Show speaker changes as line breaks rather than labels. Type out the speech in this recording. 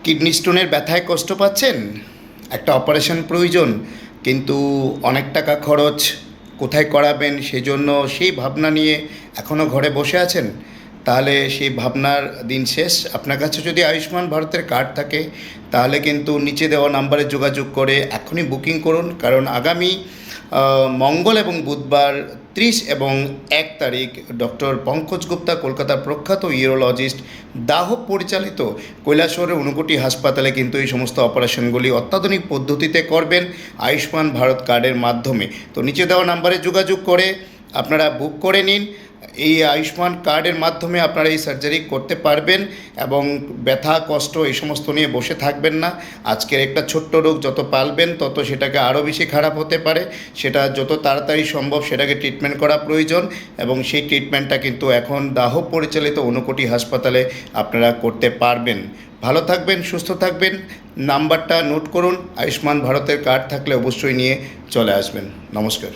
Kidney স্টোনের ব্যথায় কষ্ট পাচ্ছেন, একটা অপারেশন প্রয়োজন, কিন্তু অনেক টাকা খরচ, কোথায় করাবেন সেজন্য সেই ভাবনা নিয়ে এখনও ঘরে বসে আছেন। তাহলে সেই ভাবনার দিন শেষ। আপনার কাছে যদি আয়ুষ্মান ভারতের কার্ড থাকে তাহলে কিন্তু নিচে দেওয়া নাম্বারে যোগাযোগ করে এখনই বুকিং করুন, কারণ আগামী মঙ্গল এবং বুধবার 30 এবং 1 তারিখ ডক্টর পঙ্কজ গুপ্তা, কলকাতার প্রখ্যাত ইউরোলজিস্ট, দাহ পরিচালিত কৈলাসহরের ঊনকোটি হাসপাতালে কিন্তু এই সমস্ত অপারেশনগুলি অত্যাধুনিক পদ্ধতিতে করবেন আয়ুষ্মান ভারত কার্ডের মাধ্যমে। তো নিচে দেওয়া নাম্বারে যোগাযোগ করে আপনারা বুক করে নিন। এই আয়ুষ্মান কার্ডের মাধ্যমে আপনারা এই সার্জারি করতে পারবেন এবং ব্যথা কষ্ট এই সমস্ত নিয়ে বসে থাকবেন না। আজকের একটা ছোট্ট রোগ যত পালবেন তত সেটাকে আরও বেশি খারাপ হতে পারে। সেটা যত তাড়াতাড়ি সম্ভব সেটাকে ট্রিটমেন্ট করা প্রয়োজন, এবং সেই ট্রিটমেন্টটা কিন্তু এখন দাহ পরিচালিত ঊনকোটি হাসপাতালে আপনারা করতে পারবেন। ভালো থাকবেন, সুস্থ থাকবেন। নাম্বারটা নোট করুন। আয়ুষ্মান ভারতের কার্ড থাকলে অবশ্যই নিয়ে চলে আসবেন। নমস্কার।